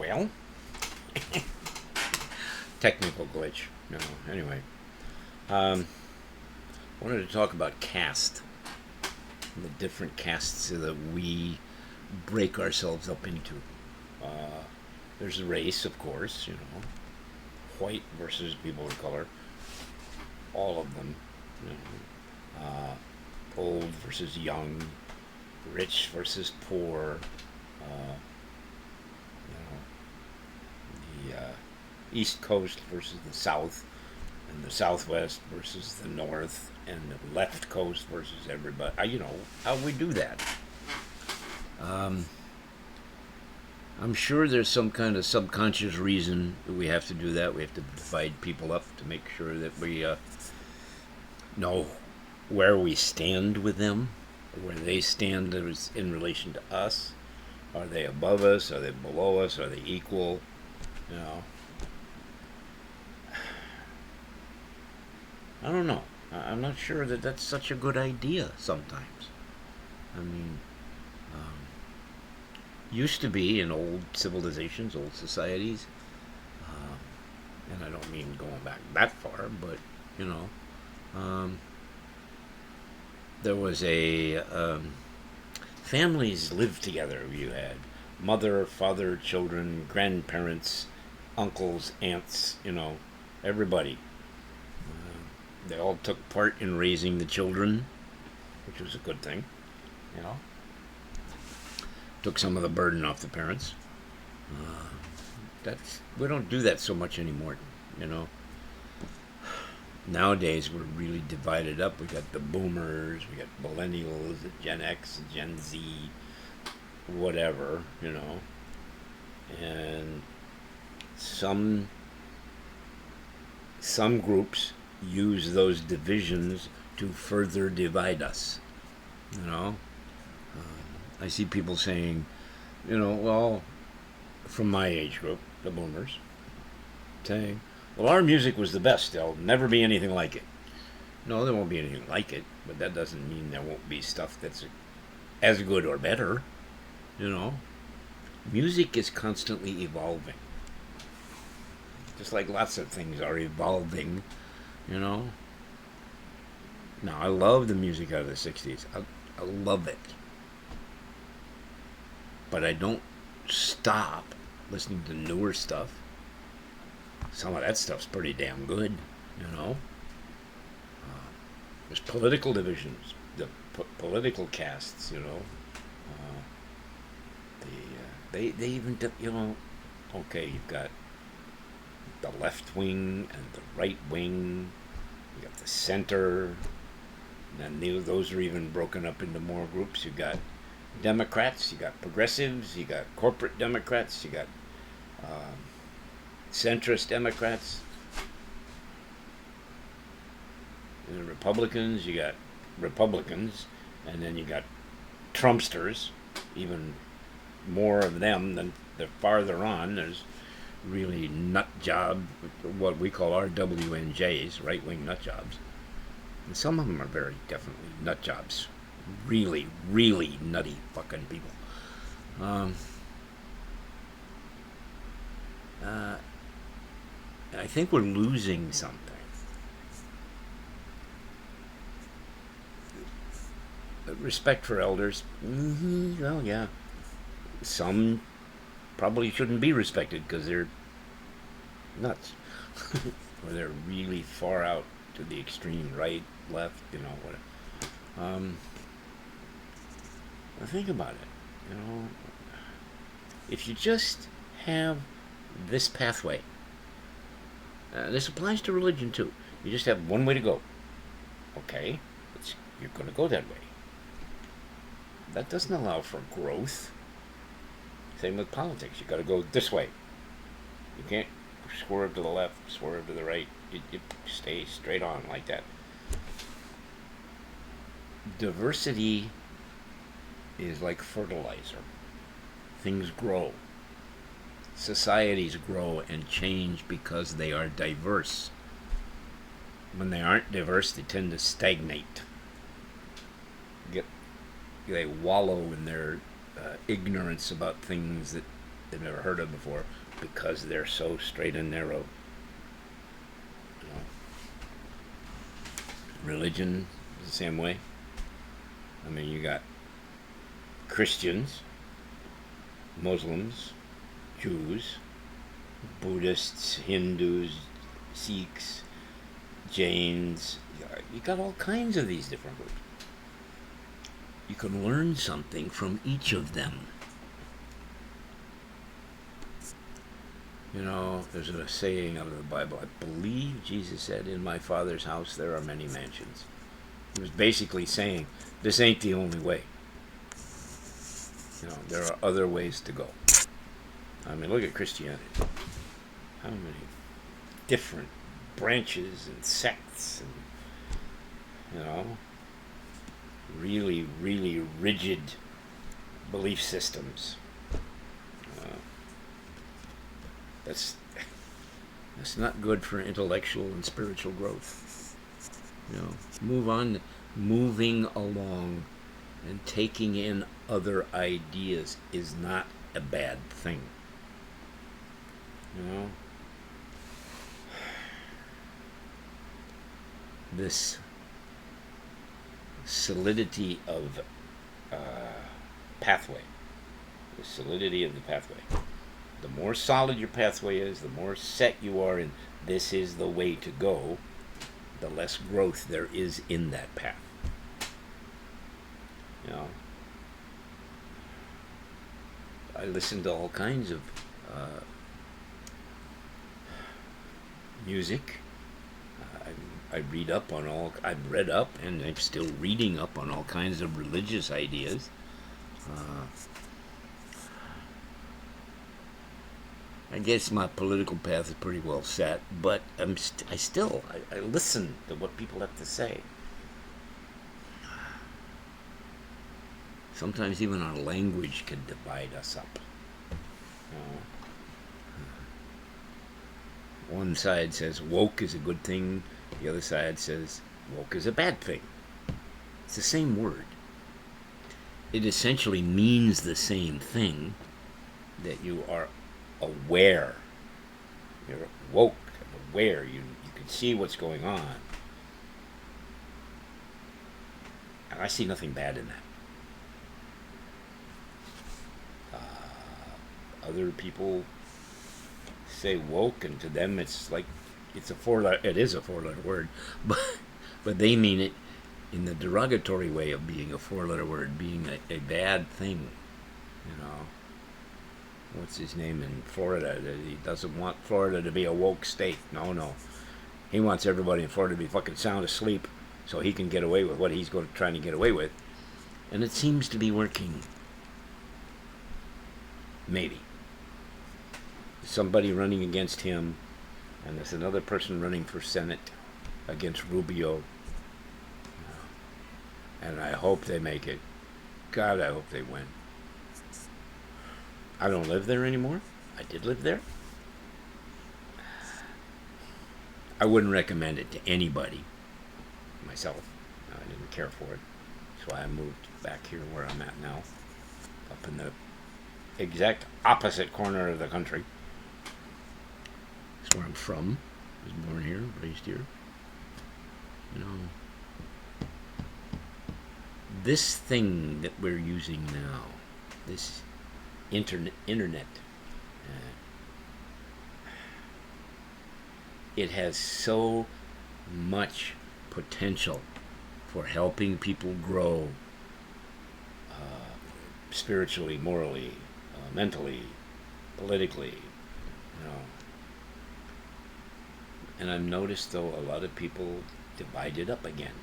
Well, technical glitch. No, anyway. Um, Wanted to talk about caste, the different castes that we break ourselves up into. Uh, there's race, of course, white versus people of color, all of them. You Old versus young, rich versus poor. The East Coast versus the South, and the Southwest versus the North, and the left coast versus everybody. How we do that. Um, I'm sure there's some kind of subconscious reason that we have to do that. We have to divide people up to make sure that we know where we stand with them, where they stand in relation to us. Are they above us? Are they below us? Are they equal? You know, I don't know. I'm not sure that that's such a good idea sometimes. I mean, um, used to be in old civilizations, old societies, um, and I don't mean going back that far, but, you know, um, there was families lived together. You had mother, father, children, grandparents, uncles, aunts, everybody. They all took part in raising the children, which was a good thing, you know. Took some of the burden off the parents. Uh, that's we don't do that so much anymore, you know. Nowadays we're really divided up. We got the boomers, we got millennials, the Gen X, the Gen Z, whatever, and some groups use those divisions to further divide us. You know, I see people saying, well, from my age group, the boomers, saying, well, our music was the best. There'll never be anything like it. No, there won't be anything like it, but that doesn't mean there won't be stuff that's as good or better. You know, music is constantly evolving, just like lots of things are evolving. You know. Now, I love the music out of the '60s. I love it, but I don't stop listening to newer stuff. Some of that stuff's pretty damn good, you know. There's political divisions, the political castes, Uh, they even okay, you've got the left wing and the right wing. You got the center. And then those are even broken up into more groups. You got Democrats, you got progressives, you got corporate Democrats, you got um, centrist Democrats, and Republicans. You got Republicans, and then you got Trumpsters. Even more of them than the farther on. There's really nut job, what we call RWNJs, right wing nut jobs. And some of them are very definitely nut jobs. Really, really nutty fucking people. Um, uh, I think we're losing something. Respect for elders. Well, yeah. Some probably shouldn't be respected because they're nuts. Or they're really far out to the extreme right, left, whatever. Um, think about it. If you just have this pathway, this applies to religion too. You just have one way to go. Okay, you're going to go that way. That doesn't allow for growth. Same with politics. You got to go this way. You can't swerve to the left, swerve to the right. You stay straight on like that. Diversity is like fertilizer. Things grow. Societies grow and change because they are diverse. When they aren't diverse, they tend to stagnate. They wallow in their ignorance about things that they've never heard of before because they're so straight and narrow. You know, religion is the same way. I mean, you got Christians, Muslims, Jews, Buddhists, Hindus, Sikhs, Jains. You got all kinds of these different groups. You can learn something from each of them. You know, there's a saying out of the Bible. I believe Jesus said, "In my Father's house there are many mansions." He was basically saying, this ain't the only way. You know, there are other ways to go. I mean, look at Christianity. How many different branches and sects and, you know, really, really rigid belief systems. That's not good for intellectual and spiritual growth. You know, moving along and taking in other ideas is not a bad thing. You know, this solidity of pathway, the solidity of the pathway. The more solid your pathway is, the more set you are in this is the way to go, the less growth there is in that path. You know, I listen to all kinds of music. I've read up and I'm still reading up on all kinds of religious ideas. I guess my political path is pretty well set, but I listen to what people have to say. Sometimes even our language can divide us up. You know? One side says woke is a good thing, the other side says woke is a bad thing. It's the same word. It essentially means the same thing, that you are aware. You're woke, aware. You can see what's going on. And I see nothing bad in that. Other people say woke, and to them it's like it is a four-letter word, but they mean it in the derogatory way of being a four-letter word, being a bad thing. You know, what's his name in Florida? He doesn't want Florida to be a woke state. No. He wants everybody in Florida to be fucking sound asleep so he can get away with what he's trying to get away with. And it seems to be working. Maybe. Somebody running against him, and there's another person running for Senate against Rubio. And I hope they make it. God, I hope they win. I don't live there anymore. I did live there. I wouldn't recommend it to anybody. Myself. I didn't care for it. That's why I moved back here where I'm at now. Up in the exact opposite corner of the country. That's where I'm from. I was born here, raised here. You know, this thing that we're using now, this internet, it has so much potential for helping people grow spiritually, morally, mentally, politically, you know. And I've noticed, though, a lot of people divide it up again.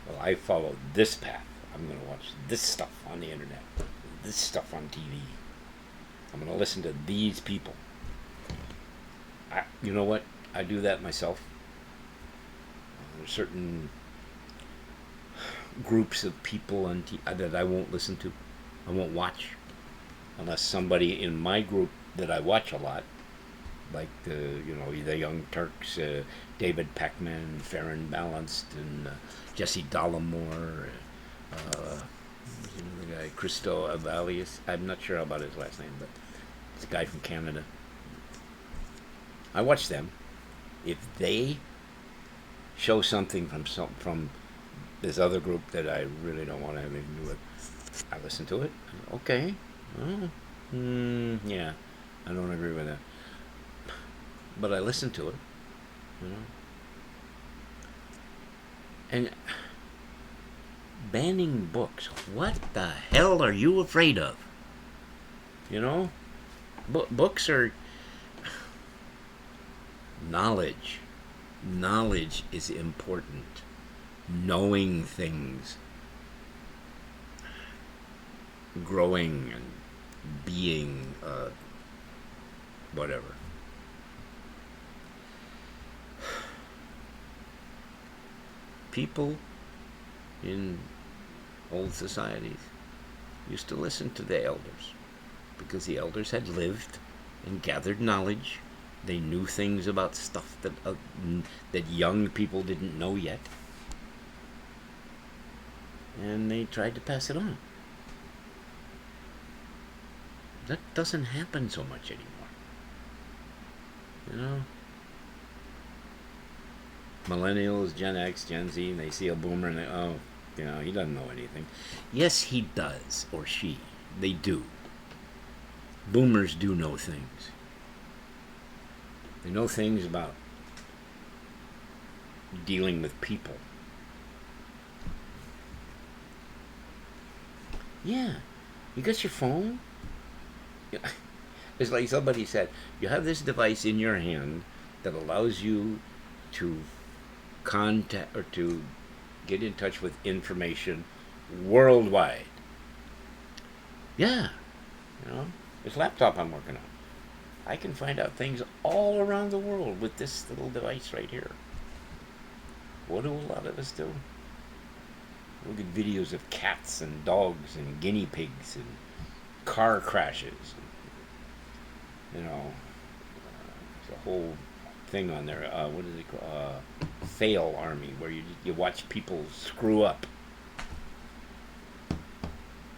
Well, I follow this path. I'm going to watch this stuff on the internet, this stuff on TV. I'm going to listen to these people. You know what? I do that myself. There's certain groups of people on that I won't listen to. I won't watch unless somebody in my group that I watch a lot, like the Young Turks, David Peckman, Farron Balanced, and Jesse Dollamore, the guy Christo Avalius. I'm not sure about his last name, but It's a guy from Canada. I watch them. If they show something from this other group that I really don't want to have anything to do with, I listen to it. Okay. Oh, yeah, I don't agree with that. But I listen to it, you know. And banning books. What the hell are you afraid of? You know? Books are knowledge. Knowledge is important. Knowing things. Growing and being whatever. People in old societies used to listen to the elders because the elders had lived and gathered knowledge. They knew things about stuff that young people didn't know yet, and they tried to pass it on. That doesn't happen so much anymore. You know? Millennials, Gen X, Gen Z, and they see a boomer and they, oh, you know, he doesn't know anything. Yes, he does, or she. They do. Boomers do know things. They know things about dealing with people. Yeah. You got your phone? It's like somebody said, you have this device in your hand that allows you to contact or to get in touch with information worldwide. Yeah. You know, this laptop I'm working on, I can find out things all around the world with this little device right here. What do a lot of us do? Look at videos of cats and dogs and guinea pigs and car crashes. You know, there's a whole thing on there. What is it called? Fail Army, where you watch people screw up.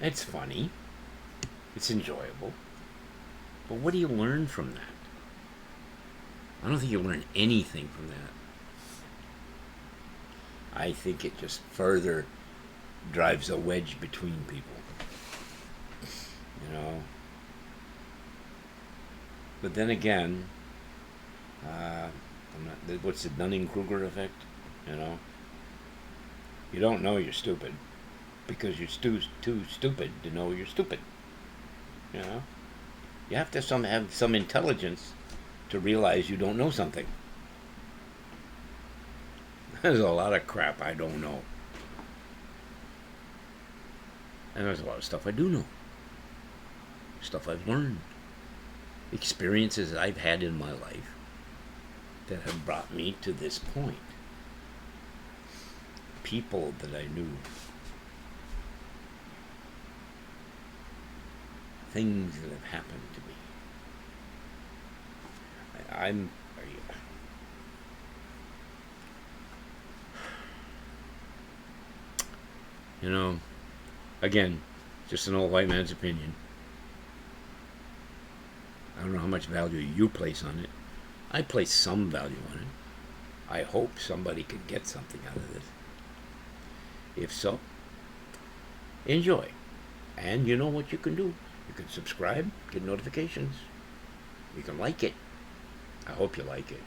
It's funny. It's enjoyable. But what do you learn from that? I don't think you learn anything from that. I think it just further drives a wedge between people. You know? But then again, what's the Dunning-Kruger effect? You know? You don't know you're stupid because you're too stupid to know you're stupid. You know? You have to have some intelligence to realize you don't know something. There's a lot of crap I don't know. And there's a lot of stuff I do know. Stuff I've learned. Experiences I've had in my life that have brought me to this point. People that I knew. Things that have happened to me. You know, again, just an old white man's opinion. I don't know how much value you place on it. I place some value on it. I hope somebody could get something out of this. If so, enjoy. And you know what you can do. You can subscribe, get notifications. You can like it. I hope you like it.